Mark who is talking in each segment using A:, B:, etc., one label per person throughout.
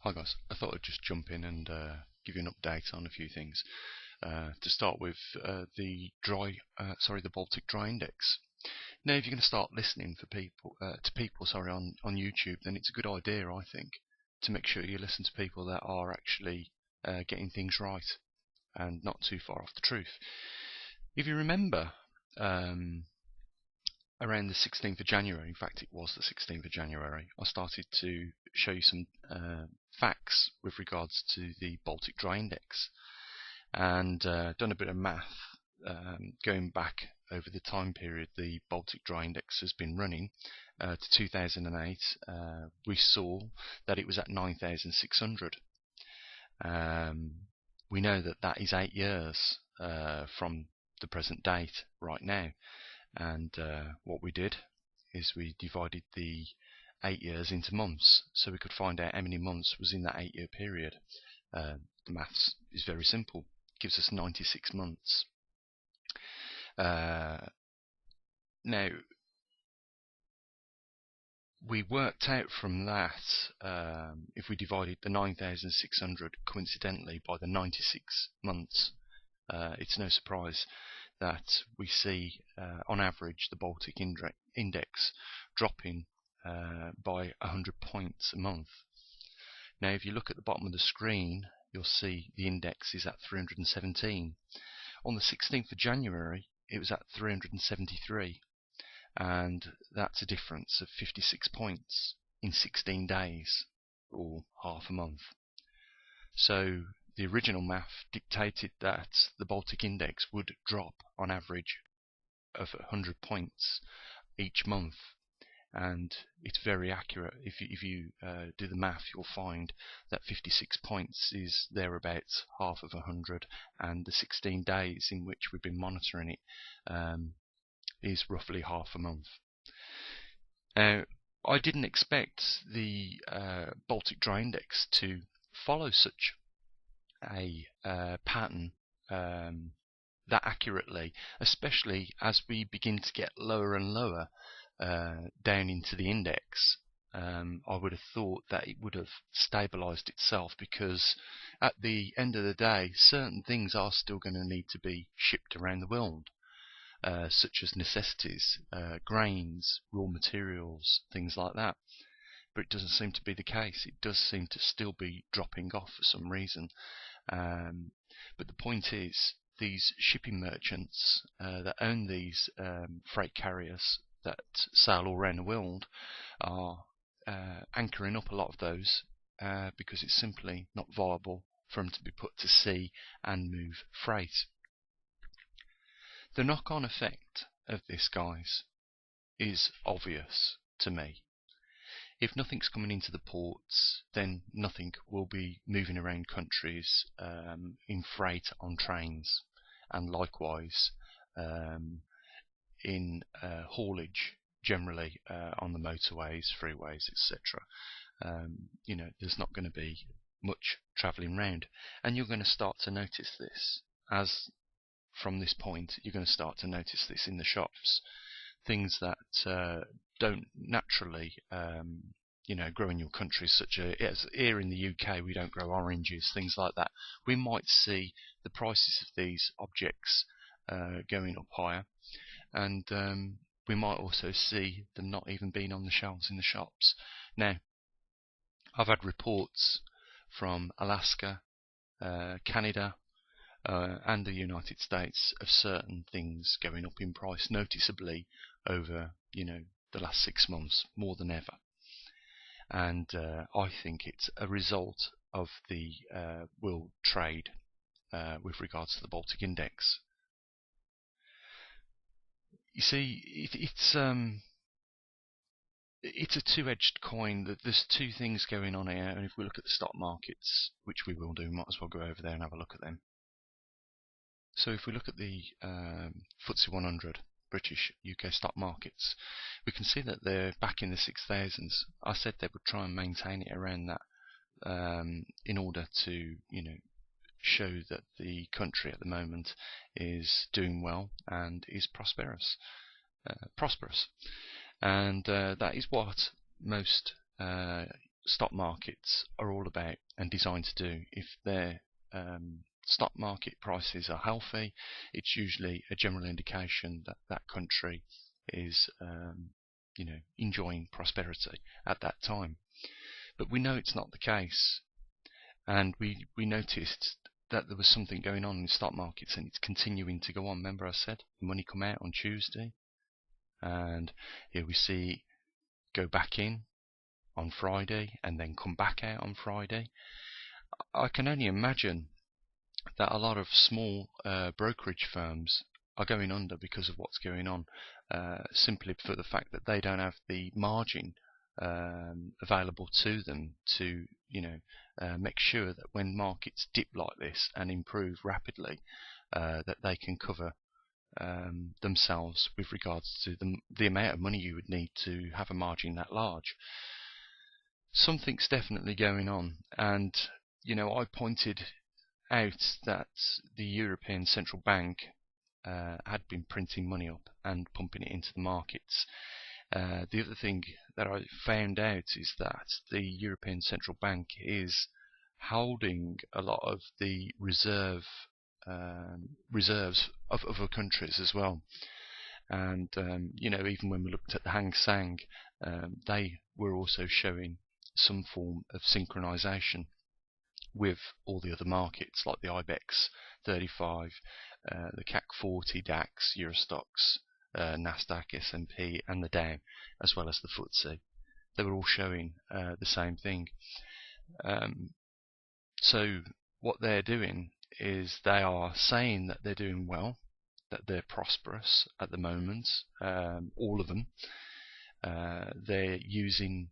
A: Hi guys, I thought I'd just jump in and give you an update on a few things. To start with, the Baltic Dry Index. Now, if you're going to start listening to people on YouTube, then it's a good idea, I think, to make sure you listen to people that are actually getting things right and not too far off the truth. If you remember, around the 16th of January, in fact it was the 16th of January, I started to show you some facts with regards to the Baltic Dry Index, and done a bit of math going back over the time period the Baltic Dry Index has been running to 2008. We saw that it was at 9,600. We know that that is 8 years from the present date right now. And what we did is we divided the 8 years into months, so we could find out how many months was in that 8-year period. The maths is very simple. It gives us 96 months. Now, we worked out from that, if we divided the 9,600 coincidentally by the 96 months, it's no surprise that we see on average the Baltic Index dropping by 100 points a month. Now if you look at the bottom of the screen, you'll see the index is at 317. On the 16th of January it was at 373, and that's a difference of 56 points in 16 days, or half a month. So the original math dictated that the Baltic Index would drop on average of 100 points each month, and it's very accurate. If you do the math, you'll find that 56 points is thereabouts half of 100, and the 16 days in which we've been monitoring it is roughly half a month. Now, I didn't expect the Baltic Dry Index to follow such a pattern that accurately, especially as we begin to get lower and lower down into the index. I would have thought that it would have stabilized itself, because at the end of the day certain things are still going to need to be shipped around the world, such as necessities, grains, raw materials, things like that. But it doesn't seem to be the case. It does seem to still be dropping off for some reason. But the point is, these shipping merchants that own these freight carriers that sail all around the world are anchoring up a lot of those because it's simply not viable for them to be put to sea and move freight. The knock-on effect of this, guys, is obvious to me. If nothing's coming into the ports, then nothing will be moving around countries in freight on trains, and likewise in haulage generally on the motorways, freeways, etc. There's not going to be much travelling round, and you're going to start to notice this. As from this point, you're going to start to notice this in the shops. Things that don't naturally grow in your country, such as here in the UK we don't grow oranges, things like that. We might see the prices of these objects going up higher, and we might also see them not even being on the shelves in the shops. Now, I've had reports from Alaska, Canada, and the United States of certain things going up in price noticeably over the last 6 months, more than ever. And I think it's a result of the world trade with regards to the Baltic Index. You see, it's a two-edged coin. That there's two things going on here, and if we look at the stock markets, which we will do, we might as well go over there and have a look at them. So if we look at the FTSE 100, British UK stock markets, we can see that they're back in the 6,000s. I said they would try and maintain it around that in order to show that the country at the moment is doing well and is prosperous, and that is what most stock markets are all about and designed to do. If their stock market prices are healthy, it's usually a general indication that that country is enjoying prosperity at that time. But we know it's not the case, and we noticed that there was something going on in stock markets, and it's continuing to go on. Remember I said the money come out on Tuesday, and here we see go back in on Friday and then come back out on Friday. I can only imagine that a lot of small brokerage firms are going under because of what's going on, simply for the fact that they don't have the margin available to them to make sure that when markets dip like this and improve rapidly, that they can cover themselves with regards to the amount of money you would need to have a margin that large. Something's definitely going on, and I pointed out that the European Central Bank had been printing money up and pumping it into the markets. The other thing that I found out is that the European Central Bank is holding a lot of the reserves of other countries as well. And even when we looked at the Hang Seng, they were also showing some form of synchronization with all the other markets, like the IBEX 35, the CAC 40, DAX, Eurostoxx, Nasdaq, S&P, and the Dow, as well as the FTSE. They were all showing the same thing. So what they're doing is they are saying that they're doing well, that they're prosperous at the moment, all of them. They're using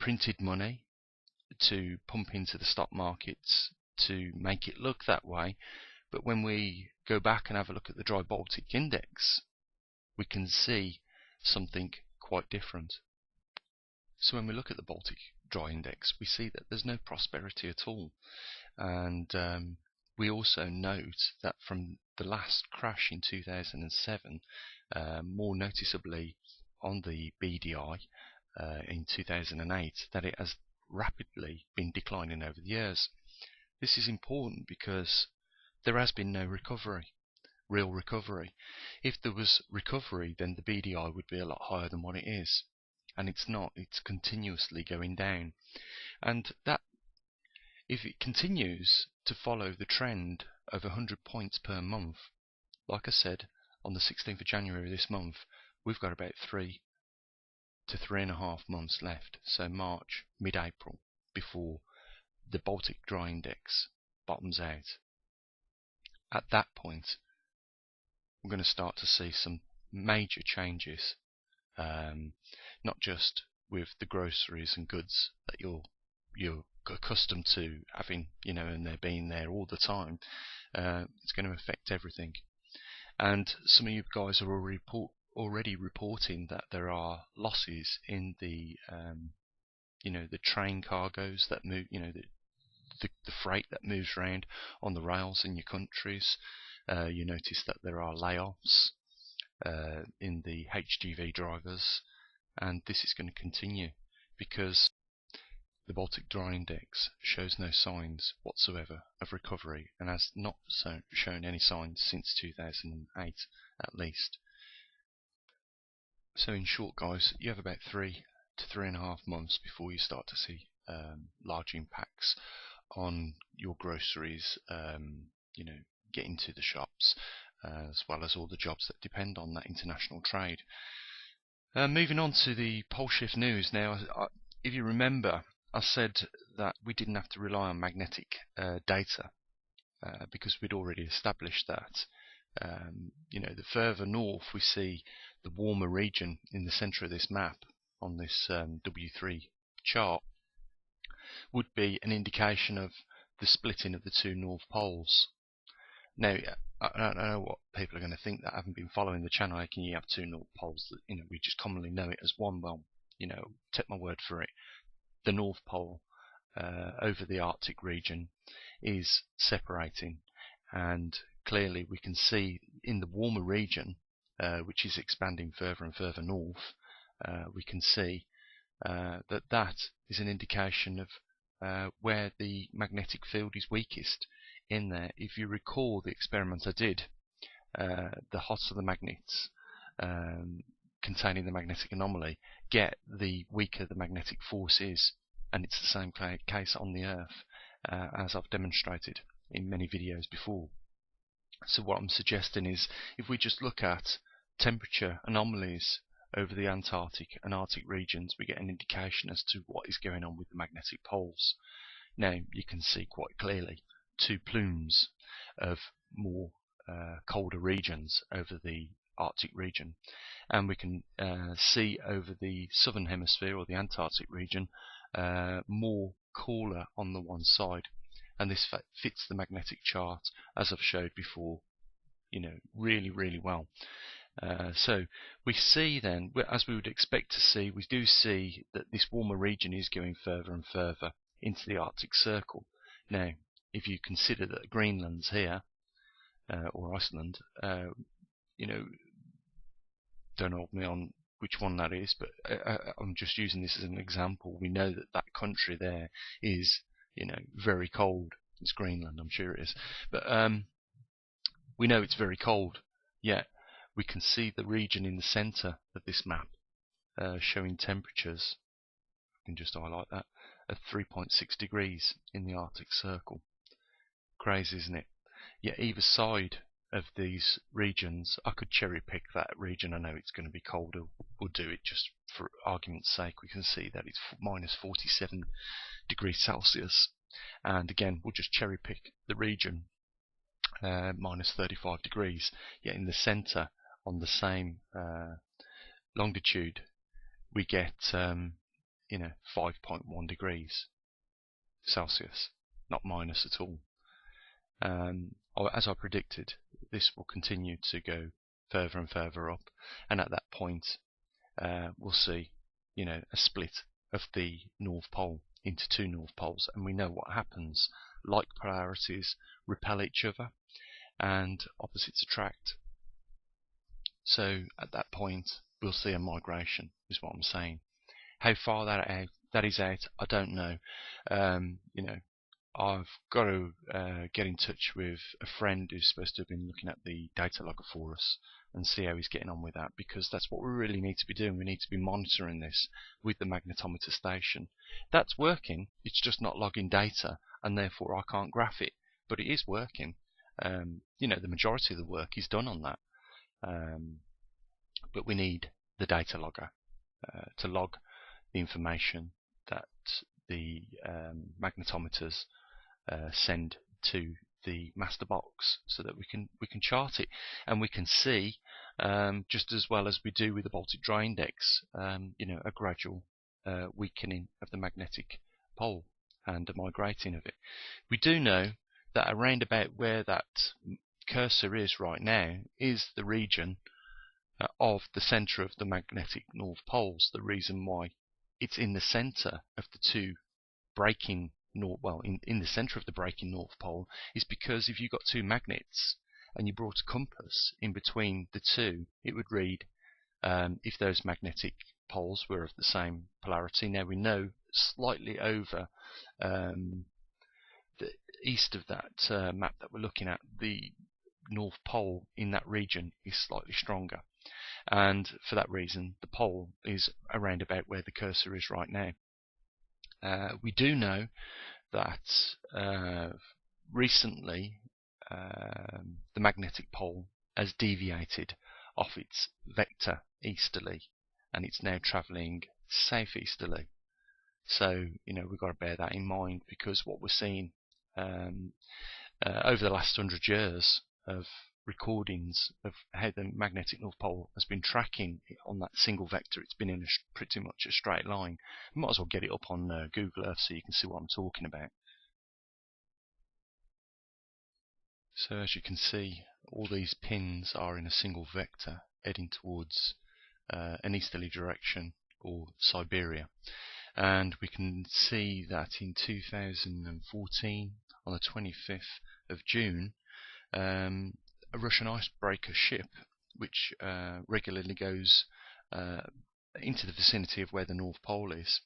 A: printed money to pump into the stock markets to make it look that way. But when we go back and have a look at the Dry Baltic Index, we can see something quite different. So when we look at the Baltic Dry Index, we see that there's no prosperity at all. And we also note that from the last crash in 2007, more noticeably on the BDI in 2008, that it has rapidly been declining over the years. This is important because there has been no recovery, real recovery. If there was recovery, then the BDI would be a lot higher than what it is, and it's not. It's continuously going down, and that, if it continues to follow the trend of 100 points per month, like I said, on the 16th of January this month, we've got about 3 to 3.5 months left, so March, mid-April, before the Baltic Dry Index bottoms out. At that point, we're going to start to see some major changes, not just with the groceries and goods that you're accustomed to having, and they're being there all the time. It's going to affect everything. And some of you guys are already reporting that there are losses in the the train cargoes that move, the freight that moves around on the rails in your countries. You notice that there are layoffs in the HGV drivers, and this is going to continue because the Baltic Dry Index shows no signs whatsoever of recovery, and has not shown any signs since 2008 at least. So in short, guys, you have about 3 to 3.5 months before you start to see large impacts on your groceries, getting to the shops, as well as all the jobs that depend on that international trade. Moving on to the Polshift news now. If you remember, I said that we didn't have to rely on magnetic data because we'd already established that. The further north we see the warmer region in the center of this map on this W3 chart would be an indication of the splitting of the two north poles. Now, I don't know what people are going to think that haven't been following the channel. How can you have two north poles that we just commonly know it as one? Well, take my word for it. The North Pole over the Arctic region is separating, and clearly we can see in the warmer region, which is expanding further and further north, we can see that is an indication of where the magnetic field is weakest in there. If you recall the experiment I did, the hotter the magnets containing the magnetic anomaly get, the weaker the magnetic force is, and it's the same case on the Earth, as I've demonstrated in many videos before. So what I'm suggesting is, if we just look at temperature anomalies over the Antarctic and Arctic regions, we get an indication as to what is going on with the magnetic poles. Now you can see quite clearly two plumes of more colder regions over the Arctic region, and we can see over the southern hemisphere, or the Antarctic region, more cooler on the one side, and this fits the magnetic chart as I've showed before, really well. So we see then, as we would expect to see, we do see that this warmer region is going further and further into the Arctic Circle. Now, if you consider that Greenland's here, or Iceland, don't hold me on which one that is, but I'm just using this as an example. We know that that country there is, very cold. It's Greenland, I'm sure it is, but we know it's very cold. Yet we can see the region in the center of this map showing temperatures. I can just highlight that at 3.6 degrees in the Arctic Circle. Crazy, isn't it? Yet either side of these regions, I could cherry pick that region. I know it's going to be colder. We'll do it just for argument's sake. We can see that it's minus 47 degrees Celsius, and again we'll just cherry pick the region minus 35 degrees. Yet in the center, on the same longitude, we get 5.1 degrees Celsius, not minus at all. As I predicted, this will continue to go further and further up, and at that point we'll see a split of the North Pole into two North Poles, and we know what happens. Like polarities repel each other and opposites attract. So at that point we'll see a migration, is what I'm saying. How far that is out, I don't know. I've got to get in touch with a friend who's supposed to have been looking at the data logger for us and see how he's getting on with that, because that's what we really need to be doing. We need to be monitoring this with the magnetometer station. That's working, it's just not logging data, and therefore I can't graph it, but it is working. The majority of the work is done on that, but we need the data logger to log the information that the magnetometers send to the master box, so that we can chart it, and we can see, just as well as we do with the Baltic Dry Index, a gradual weakening of the magnetic pole and a migrating of it. We do know that around about where that cursor is right now is the region of the center of the magnetic north poles. The reason why it's in the center of the two breaking in the center of the breaking north pole is because if you got two magnets and you brought a compass in between the two, it would read if those magnetic poles were of the same polarity. Now we know slightly over the east of that map that we're looking at, the north pole in that region is slightly stronger, and for that reason the pole is around about where the cursor is right now. We do know that recently the magnetic pole has deviated off its vector easterly, and it's now travelling southeasterly. So we've got to bear that in mind, because what we're seeing over the last 100 years of recordings of how the magnetic north pole has been tracking on that single vector, it's been in pretty much a straight line. You might as well get it up on Google Earth so you can see what I'm talking about. So as you can see, all these pins are in a single vector heading towards an easterly direction, or Siberia. And we can see that in 2014, on the 25th of June, a Russian icebreaker ship, which regularly goes into the vicinity of where the North Pole is,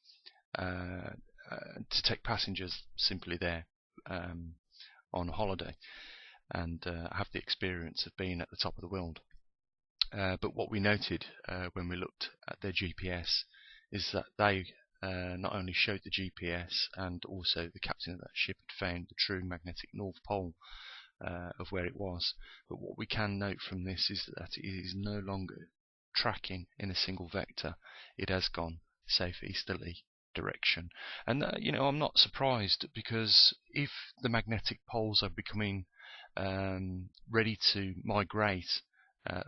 A: to take passengers simply there on holiday and have the experience of being at the top of the world. But what we noted when we looked at their GPS is that they not only showed the GPS, and also the captain of that ship had found the true magnetic North Pole of where it was. But what we can note from this is that it is no longer tracking in a single vector. It has gone southeasterly direction, and I'm not surprised, because if the magnetic poles are becoming ready to migrate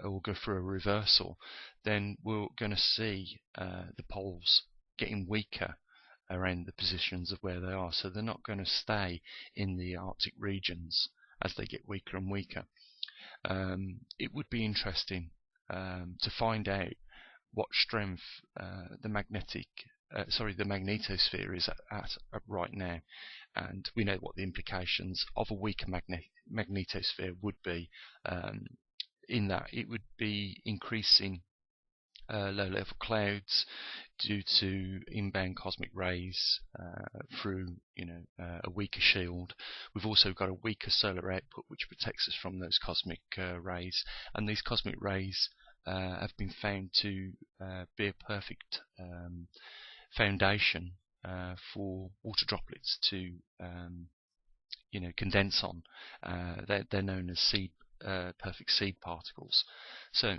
A: or go through a reversal, then we're going to see the poles getting weaker around the positions of where they are. So they're not going to stay in the Arctic regions as they get weaker and weaker. It would be interesting to find out what strength the magnetosphere is at right now, and we know what the implications of a weaker magnetosphere would be, in that it would be increasing low-level clouds due to inbound cosmic rays through a weaker shield. We've also got a weaker solar output which protects us from those cosmic rays, and these cosmic rays have been found to be a perfect foundation for water droplets to condense on. They're known as perfect seed particles. So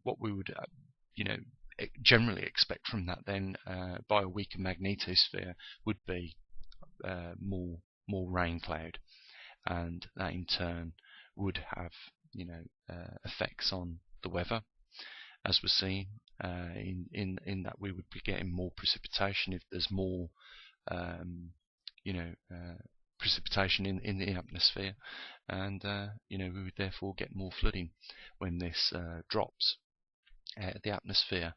A: what we would generally expect from that then, by a weaker magnetosphere, would be more rain cloud, and that in turn would have effects on the weather, as we're seeing, in that we would be getting more precipitation if there's more precipitation in the atmosphere, and we would therefore get more flooding when this drops out of the atmosphere,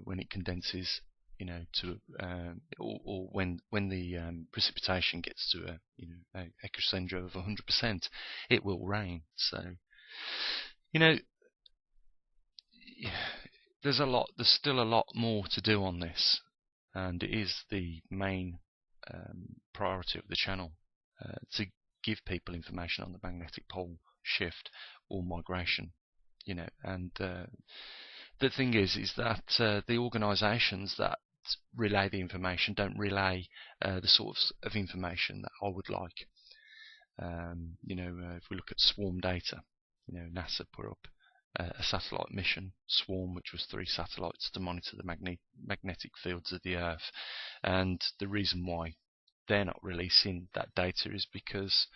A: when it condenses to or when the precipitation gets to a crescendo of 100%, it will rain. So there's still a lot more to do on this, and it is the main priority of the channel to give people information on the magnetic pole shift or migration. And the thing is that the organisations that relay the information don't relay the sorts of information that I would like. If we look at swarm data, NASA put up a satellite mission, Swarm, which was 3 satellites to monitor the magnetic fields of the Earth. And the reason why they're not releasing that data is because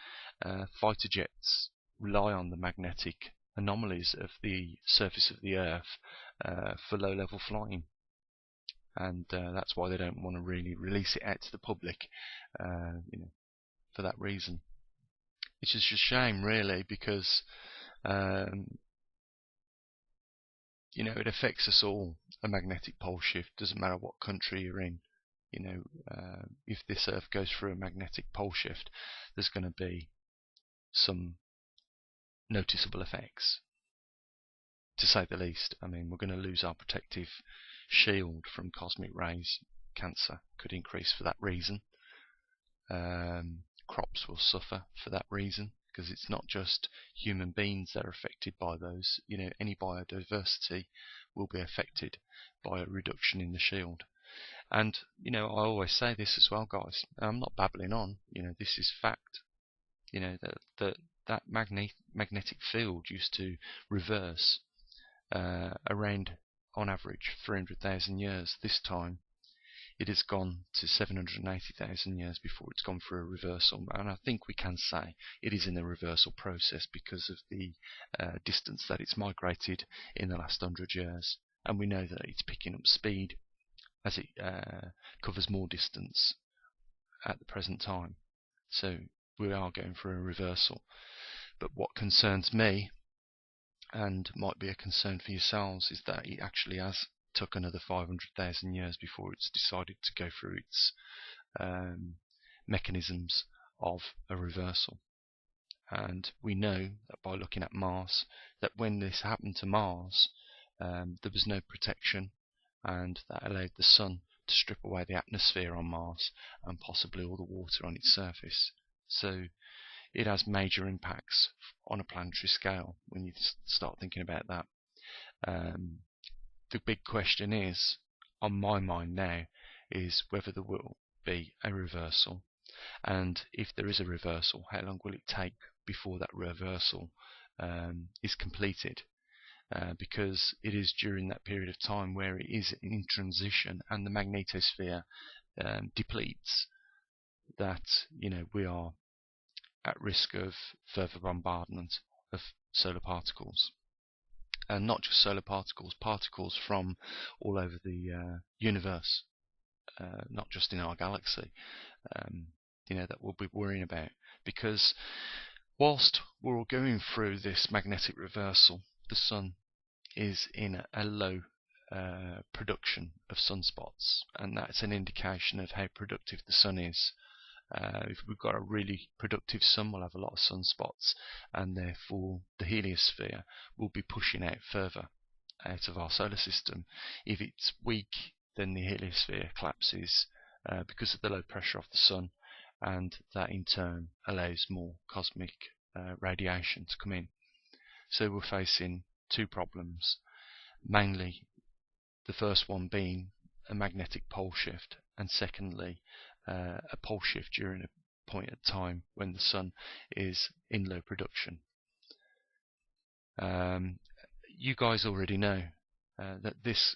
A: fighter jets rely on the magnetic anomalies of the surface of the Earth for low-level flying, and that's why they don't want to really release it out to the public, for that reason. It's just a shame, really, because it affects us all. A magnetic pole shift doesn't matter what country you're in. If this Earth goes through a magnetic pole shift, there's going to be some noticeable effects, to say the least. I mean, we're going to lose our protective shield from cosmic rays. Cancer could increase for that reason. Crops will suffer for that reason, because it's not just human beings that are affected by those. Any biodiversity will be affected by a reduction in the shield. And I always say this as well, guys. I'm not babbling on. This is fact. That magnetic field used to reverse around, on average, 300,000 years. This time it has gone to 780,000 years before it's gone through a reversal, and I think we can say it is in the reversal process because of the distance that it's migrated in the last 100 years, and we know that it's picking up speed as it covers more distance at the present time. So we are going through a reversal. But what concerns me, and might be a concern for yourselves, is that it actually has took another 500,000 years before it's decided to go through its mechanisms of a reversal. And we know that by looking at Mars, that when this happened to Mars, there was no protection and that allowed the sun to strip away the atmosphere on Mars and possibly all the water on its surface. So it has major impacts on a planetary scale when you start thinking about that. The big question is, on my mind now, is whether there will be a reversal, and if there is a reversal, how long will it take before that reversal is completed? Because it is during that period of time where it is in transition and the magnetosphere depletes that we are at risk of further bombardment of solar particles. And not just solar particles, particles from all over the universe, not just in our galaxy, that we'll be worrying about. Because whilst we're all going through this magnetic reversal, the sun is in a low production of sunspots, and that's an indication of how productive the sun is. If we've got a really productive sun, we'll have a lot of sunspots, and therefore the heliosphere will be pushing out further out of our solar system. If it's weak, then the heliosphere collapses because of the low pressure of the sun, and that in turn allows more cosmic radiation to come in. So we're facing two problems, mainly the first one being a magnetic pole shift, and secondly a pole shift during a point of time when the sun is in low production. You guys already know that this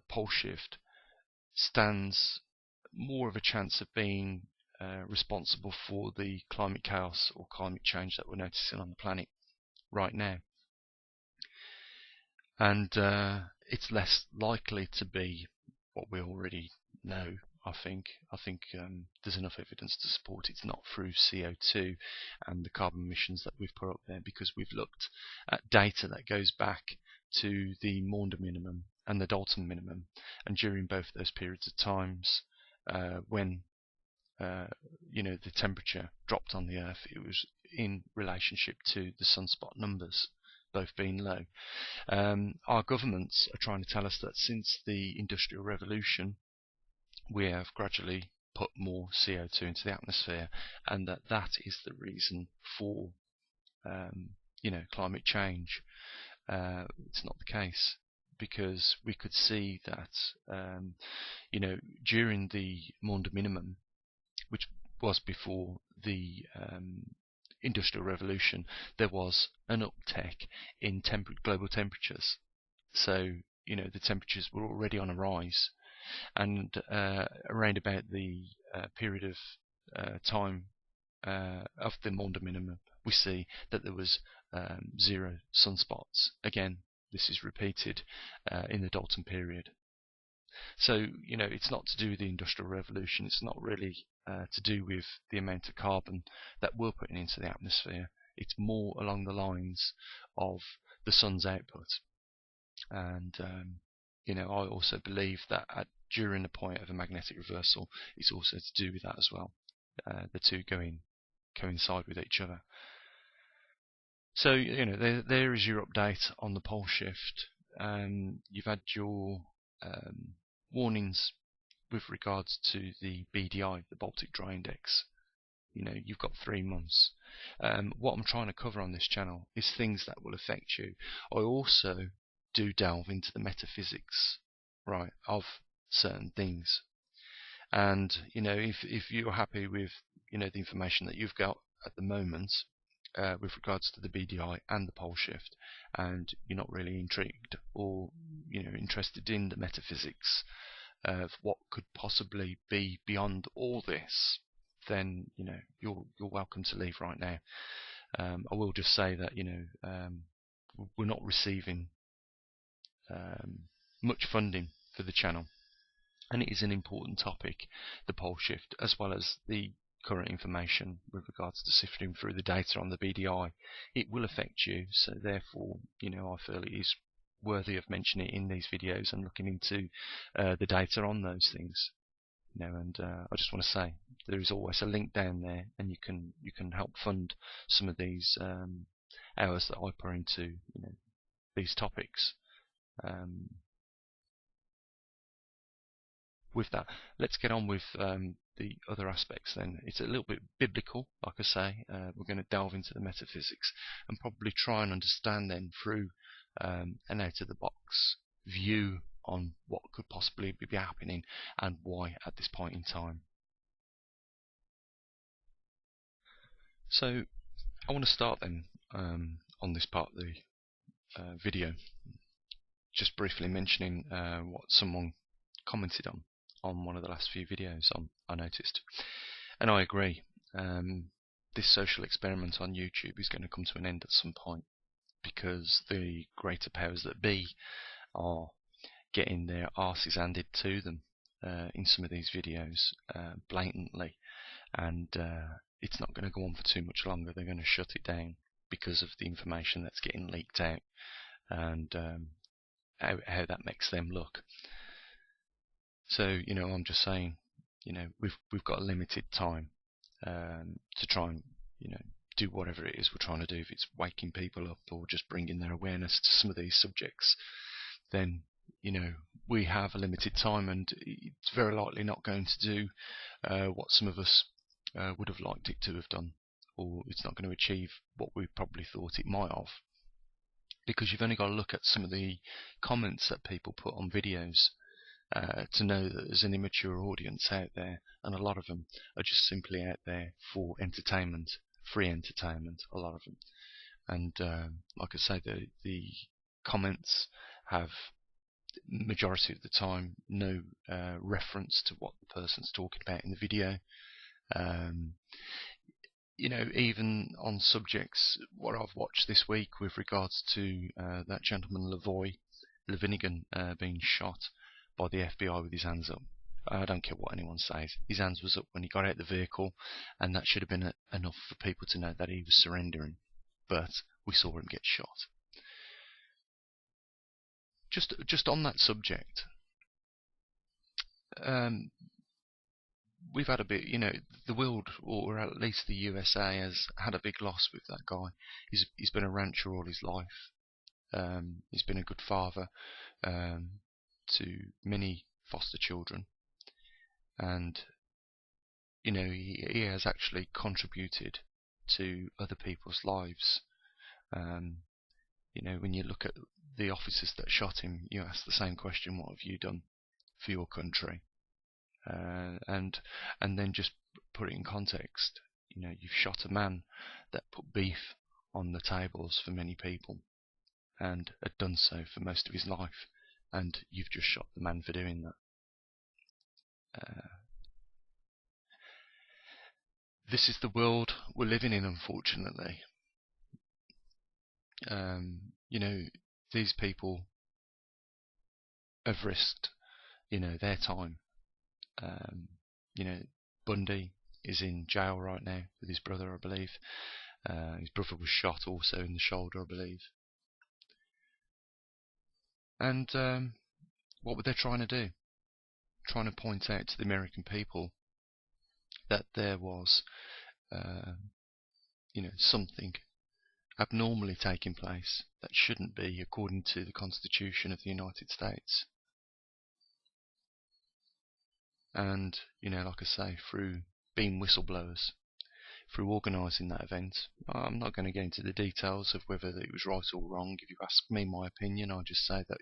A: pole shift stands more of a chance of being responsible for the climate chaos or climate change that we're noticing on the planet right now. And it's less likely to be what we already know. I think there's enough evidence to support it's not through CO2 and the carbon emissions that we've put up there, because we've looked at data that goes back to the Maunder minimum and the Dalton minimum, and during both those periods of times when the temperature dropped on the Earth, it was in relationship to the sunspot numbers both being low. Our governments are trying to tell us that since the Industrial Revolution we have gradually put more CO2 into the atmosphere, and that is the reason for climate change. It's not the case, because we could see that during the Maunder minimum, which was before the Industrial Revolution, there was an uptick in global temperatures. So the temperatures were already on a rise, and around about the period of time of the Maunder minimum, we see that there was 0 sunspots. Again, this is repeated in the Dalton period. So it's not to do with the Industrial Revolution. It's not really to do with the amount of carbon that we're putting into the atmosphere. It's more along the lines of the sun's output. And I also believe that during the point of a magnetic reversal, it's also to do with that as well. The two coincide with each other. So there is your update on the pole shift. You've had your warnings with regards to the BDI, the Baltic Dry Index. You've got 3 months. What I'm trying to cover on this channel is things that will affect you. I also do delve into the metaphysics, right, of certain things. And if you're happy with the information that you've got at the moment with regards to the BDI and the pole shift, and you're not really intrigued or interested in the metaphysics of what could possibly be beyond all this, then you're welcome to leave right now. I will just say that we're not receiving much funding for the channel, and it is an important topic, the pole shift, as well as the current information with regards to sifting through the data on the BDI. It will affect you, so therefore I feel it is worthy of mentioning it in these videos and looking into the data on those things. And I just want to say there is always a link down there, and you can help fund some of these hours that I put into these topics. with that, let's get on with the other aspects then. It's a little bit biblical, like I say. We're going to delve into the metaphysics and probably try and understand then through an out-of-the-box view on what could possibly be happening and why at this point in time. So I want to start then on this part of the video, just briefly mentioning what someone commented on one of the last few videos I noticed. And I agree. This social experiment on YouTube is going to come to an end at some point, because the greater powers that be are getting their arses handed to them in some of these videos blatantly, and it's not going to go on for too much longer. They're going to shut it down because of the information that's getting leaked out, and how that makes them look. So, I'm just saying, we've got a limited time to try and, do whatever it is we're trying to do. If it's waking people up or just bringing their awareness to some of these subjects, then, we have a limited time, and it's very likely not going to do what some of us would have liked it to have done, or it's not going to achieve what we probably thought it might have. Because you've only got to look at some of the comments that people put on videos to know that there's an immature audience out there, and a lot of them are just simply out there for entertainment, free entertainment, a lot of them. And like I say, the comments have, majority of the time, no reference to what the person's talking about in the video. Even on subjects, what I've watched this week with regards to that gentleman Levinigan being shot by the FBI with his hands up. I don't care what anyone says. His hands was up when he got out of the vehicle, and that should have been enough for people to know that he was surrendering. But we saw him get shot. Just on that subject, we've had a bit, the world, or at least the USA, has had a big loss with that guy. He's been a rancher all his life. He's been a good father to many foster children, and he has actually contributed to other people's lives. When you look at the officers that shot him, you ask the same question: what have you done for your country? And then just put it in context. You've shot a man that put beef on the tables for many people, and had done so for most of his life, and you've just shot the man for doing that. This is the world we're living in, unfortunately. These people have risked, their time. Bundy is in jail right now with his brother, I believe. His brother was shot also in the shoulder, I believe. And what were they trying to do? Trying to point out to the American people that there was, something abnormally taking place that shouldn't be, according to the Constitution of the United States. And, like I say, through being whistleblowers, through organising that event, I'm not going to get into the details of whether it was right or wrong. If you ask me my opinion, I'll just say that,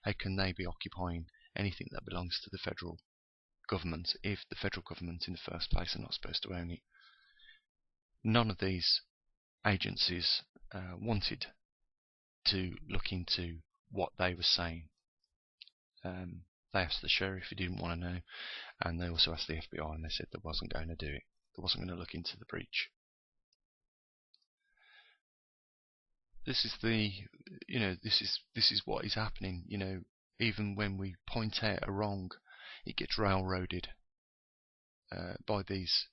A: how can they be occupying anything that belongs to the federal government if the federal government in the first place are not supposed to own it? None of these agencies wanted to look into what they were saying. They asked the sheriff, he didn't want to know, and they also asked the FBI, and they said they wasn't going to do it. They wasn't going to look into the breach. This is this is what is happening. Even when we point out a wrong, it gets railroaded by these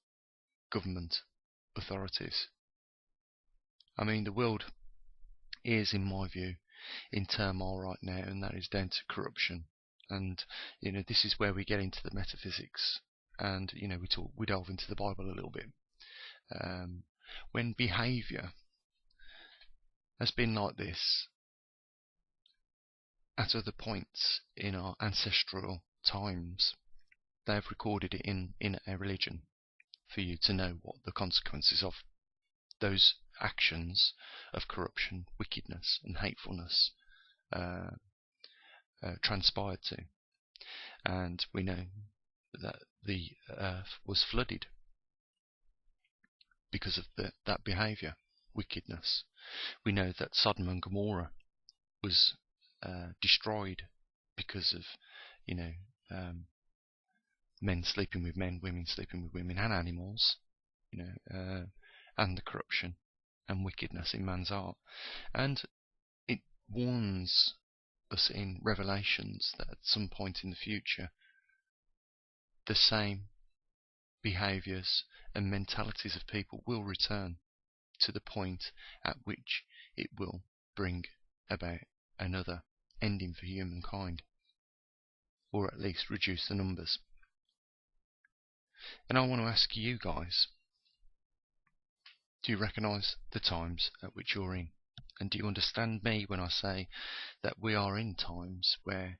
A: government authorities. I mean, the world is, in my view, in turmoil right now, and that is down to corruption. And this is where we get into the metaphysics, and we delve into the Bible a little bit. When behaviour has been like this at other points in our ancestral times, they've recorded it in a religion for you to know what the consequences of those actions of corruption, wickedness, and hatefulness transpired to. And we know that the earth was flooded because of that behaviour, wickedness. We know that Sodom and Gomorrah was destroyed because of, men sleeping with men, women sleeping with women, and animals, and the corruption and wickedness in man's heart. And it warns us in Revelations that at some point in the future, the same behaviours and mentalities of people will return to the point at which it will bring about another ending for humankind, or at least reduce the numbers. And I want to ask you guys, do you recognise the times at which you're in? And do you understand me when I say that we are in times where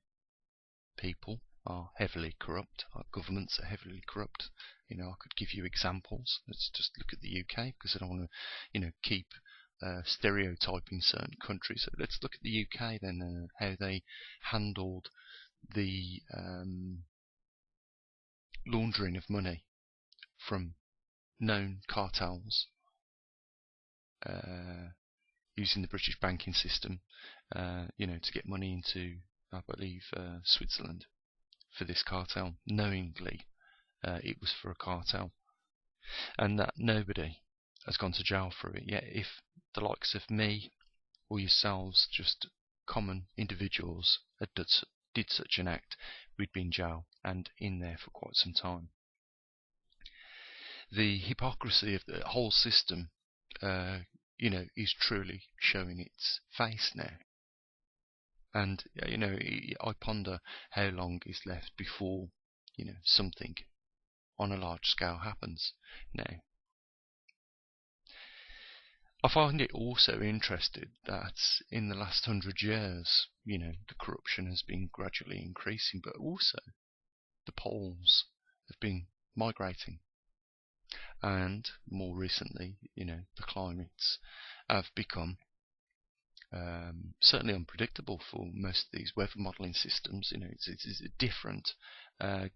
A: people are heavily corrupt, our governments are heavily corrupt? I could give you examples. Let's just look at the UK, because I don't want to, keep stereotyping certain countries. So let's look at the UK then, how they handled the laundering of money from known cartels using the British banking system, to get money into, I believe, Switzerland for this cartel, knowingly it was for a cartel, and that nobody has gone to jail for it. Yet if the likes of me or yourselves, just common individuals, did such an act, we'd be in jail and in there for quite some time. The hypocrisy of the whole system is truly showing its face now. And, I ponder how long is left before, something on a large scale happens now. I find it also interesting that in the last 100 years, the corruption has been gradually increasing, but also the poles have been migrating. And more recently, the climates have become certainly unpredictable for most of these weather modelling systems. It's a different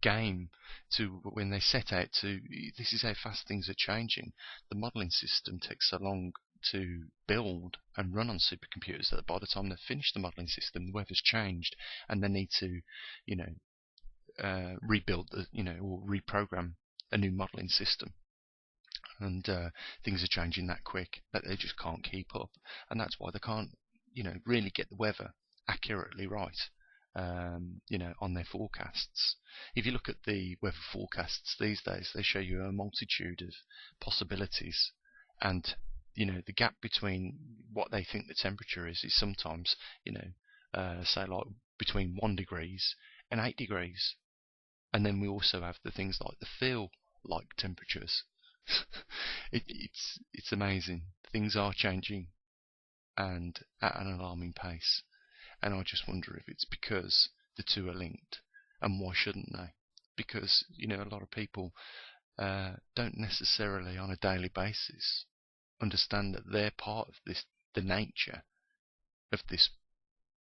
A: game to when they set out to. This is how fast things are changing. The modelling system takes so long to build and run on supercomputers that by the time they've finished the modelling system, the weather's changed, and they need to, rebuild or reprogram a new modelling system. And things are changing that quick that they just can't keep up, and that's why they can't, really get the weather accurately right, on their forecasts. If you look at the weather forecasts these days, they show you a multitude of possibilities, and the gap between what they think the temperature is sometimes, say like between 1 degrees and 8 degrees. And then we also have the things like the feel-like temperatures. It's amazing. Things are changing, and at an alarming pace. And I just wonder if it's because the two are linked, and why shouldn't they? Because a lot of people don't necessarily on a daily basis understand that they're part of the nature of this.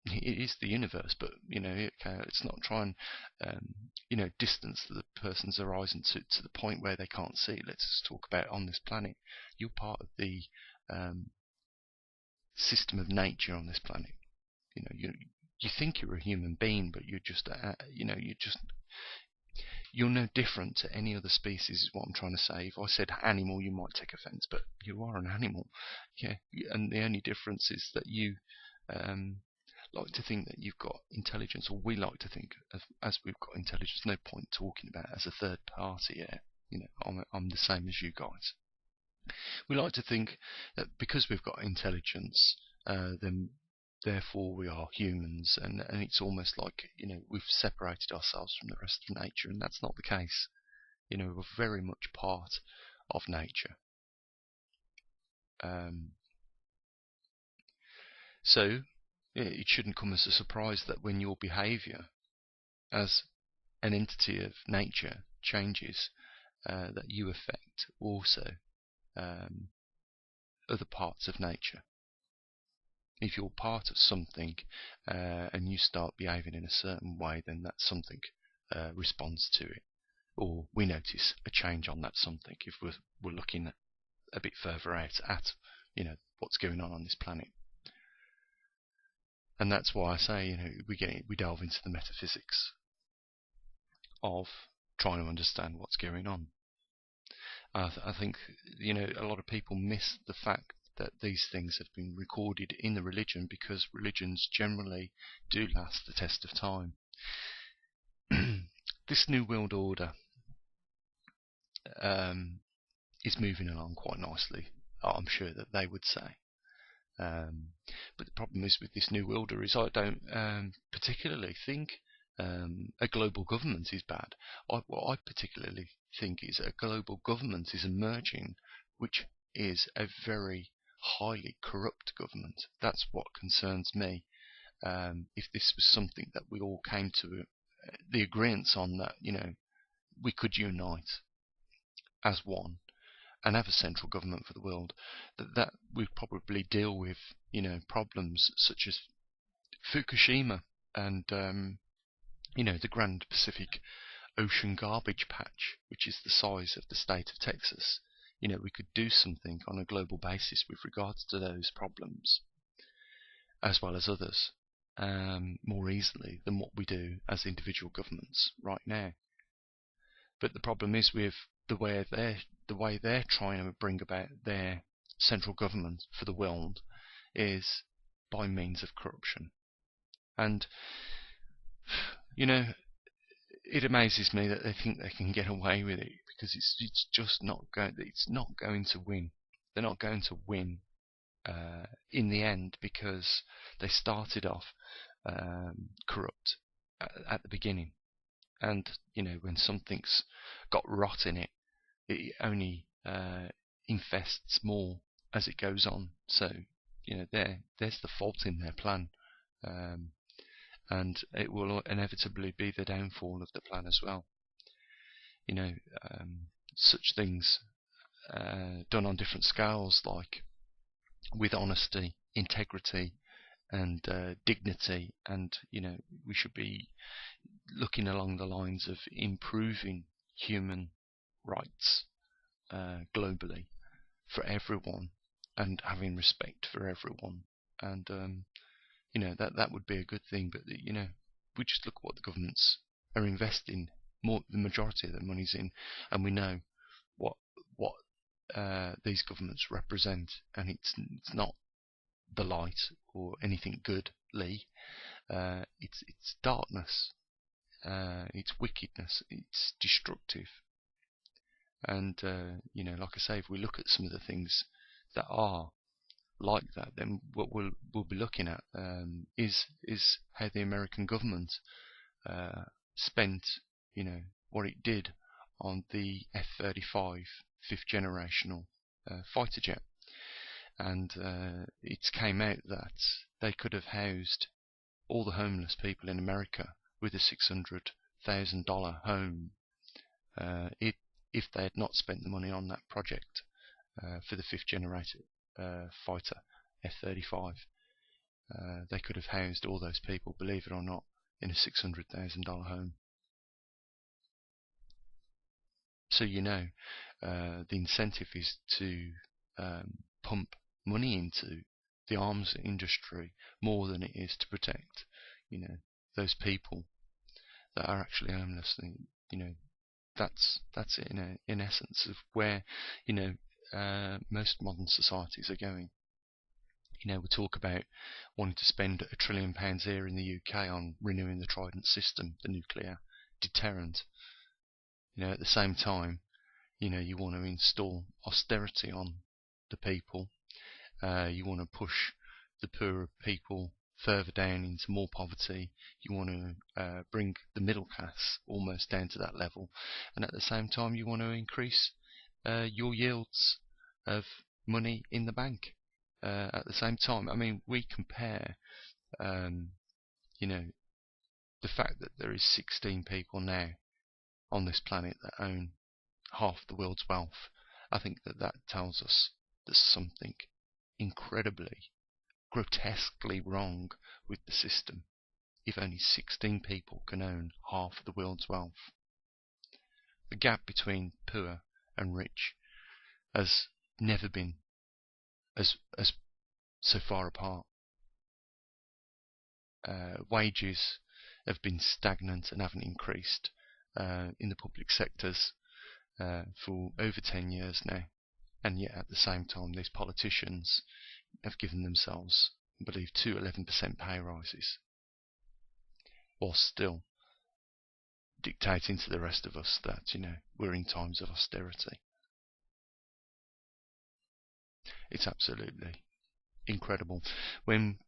A: It is the universe, but it's not trying distance the person's horizon to the point where they can't see. Let's just talk about on this planet. You're part of the system of nature on this planet. You think you're a human being, but you're just you're no different to any other species, is what I'm trying to say. If I said animal, you might take offence, but you are an animal, yeah. And the only difference is that you like to think that you've got intelligence, or we like to think as we've got intelligence. No point talking about it as a third party. I'm the same as you guys. We like to think that because we've got intelligence, then therefore we are humans, and it's almost like we've separated ourselves from the rest of nature, and that's not the case. We're very much part of nature. So it shouldn't come as a surprise that when your behaviour as an entity of nature changes, that you affect also other parts of nature. If you're part of something and you start behaving in a certain way, then that something responds to it, or we notice a change on that something if we're looking a bit further out at what's going on this planet. And that's why I say we delve into the metaphysics of trying to understand what's going on. I think a lot of people miss the fact that these things have been recorded in the religion, because religions generally do last the test of time. This New World Order is moving along quite nicely, I'm sure that they would say. But the problem is with this New World Order is I don't particularly think a global government is bad. What I particularly think is a global government is emerging, which is a very highly corrupt government. That's what concerns me. If this was something that we all came to the agreement on, that we could unite as one and have a central government for the world, that would probably deal with problems such as Fukushima and the Grand Pacific Ocean garbage patch, which is the size of the state of Texas. We could do something on a global basis with regards to those problems, as well as others, more easily than what we do as individual governments right now. But the problem is with the way they're trying to bring about their central government for the world is by means of corruption. And it amazes me that they think they can get away with it, because it's just not going to win. They're not going to win in the end, because they started off corrupt at the beginning. And when something's got rot in it, it only infests more as it goes on. So there's the fault in their plan, and it will inevitably be the downfall of the plan as well. Such things done on different scales, like with honesty, integrity, and dignity, and we should be looking along the lines of improving human rights globally for everyone, and having respect for everyone, and that would be a good thing. But we just look at what the governments are investing the majority of their monies in, and we know what these governments represent, and it's not the light or anything goodly. It's darkness, it's wickedness, it's destructive. And like I say, if we look at some of the things that are like that, then what we'll be looking at is how the American government spent what it did on the F-35 fifth generational fighter jet. And it came out that they could have housed all the homeless people in America with a $600,000 home if they had not spent the money on that project for the fifth generation fighter F-35. They could have housed all those people, believe it or not, in a $600,000 home. So the incentive is to pump money into the arms industry more than it is to protect those people that are actually homeless. And that's it in essence of where most modern societies are going. We talk about wanting to spend £1 trillion here in the UK on renewing the Trident system, the nuclear deterrent. At the same time, you want to install austerity on the people. You want to push the poorer people further down into more poverty. You want to bring the middle class almost down to that level, and at the same time you want to increase your yields of money in the bank. At the same time, I mean, we compare the fact that there is 16 people now on this planet that own half the world's wealth, I think that tells us there's something incredibly, grotesquely wrong with the system if only 16 people can own half the world's wealth. The gap between poor and rich has never been as so far apart. Wages have been stagnant and haven't increased in the public sectors for over 10 years now, and yet at the same time these politicians have given themselves, I believe, 11% pay rises, while still dictating to the rest of us that, we're in times of austerity. It's absolutely incredible. When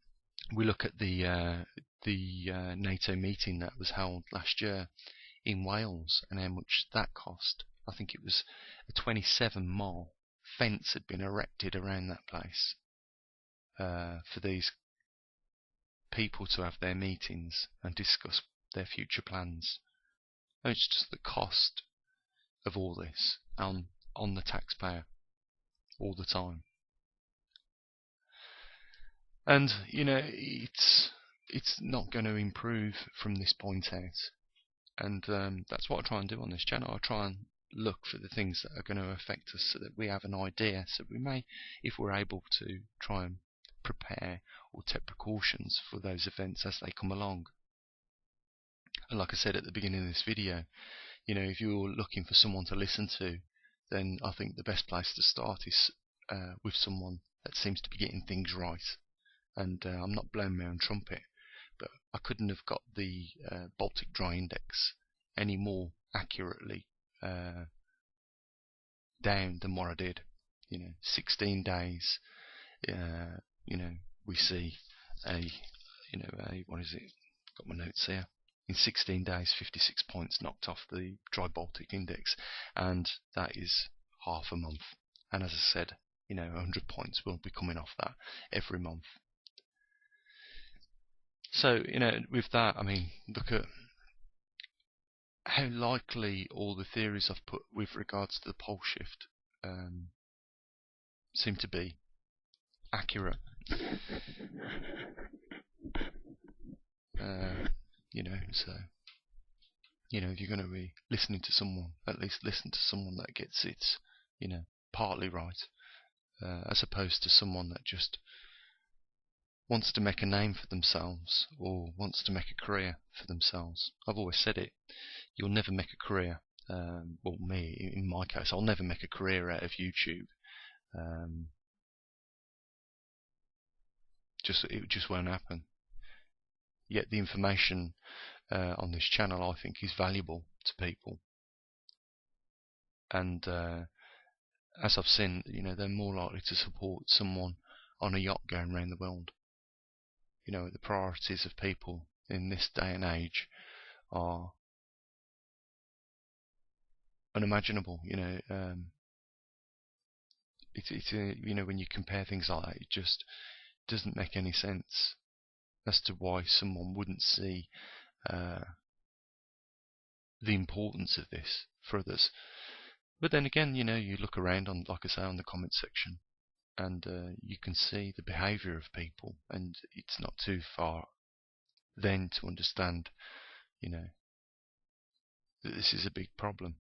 A: we look at the NATO meeting that was held last year in Wales and how much that cost, I think it was a 27-mile fence had been erected around that place for these people to have their meetings and discuss their future plans. And it's just the cost of all this on the taxpayer all the time. And it's not going to improve from this point out. And that's what I try and do on this channel. I try and look for the things that are going to affect us so that we have an idea, so we may, if we're able to, try and prepare or take precautions for those events as they come along. And like I said at the beginning of this video, if you're looking for someone to listen to, then I think the best place to start is with someone that seems to be getting things right. And I'm not blowing my own trumpet, but I couldn't have got the Baltic Dry Index any more accurately down than what I did. 16 days. We see what is it? Got my notes here. In 16 days, 56 points knocked off the Dry Baltic Index, and that is half a month. And as I said, 100 points will be coming off that every month. So, with that, look at how likely all the theories I've put with regards to the pole shift seem to be accurate. So, if you're going to be listening to someone, at least listen to someone that gets it, partly right, as opposed to someone that just wants to make a name for themselves or wants to make a career for themselves. I've always said it, you'll never make a career, well, me, in my case, I'll never make a career out of YouTube. It just won't happen. Yet the information on this channel, I think, is valuable to people. And as I've seen, they're more likely to support someone on a yacht going around the world. The priorities of people in this day and age are unimaginable. When you compare things like that, it just doesn't make any sense as to why someone wouldn't see the importance of this for others. But then again, you look around on, like I say, on the comment section, and you can see the behaviour of people, and it's not too far then to understand, that this is a big problem.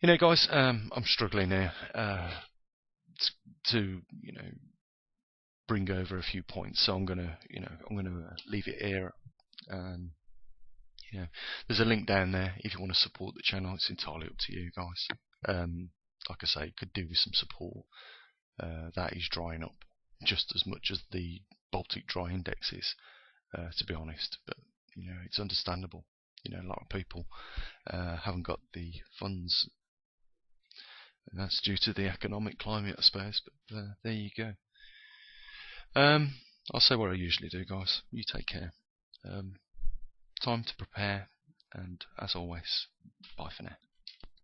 A: Guys, I'm struggling now to bring over a few points, so I'm gonna leave it here. There's a link down there if you want to support the channel. It's entirely up to you guys. Like I say, could do with some support. That is drying up just as much as the Baltic Dry Index is, to be honest. But it's understandable. A lot of people haven't got the funds, and that's due to the economic climate, I suppose. But there you go. I'll say what I usually do, guys. You take care. Time to prepare, and as always, bye for now.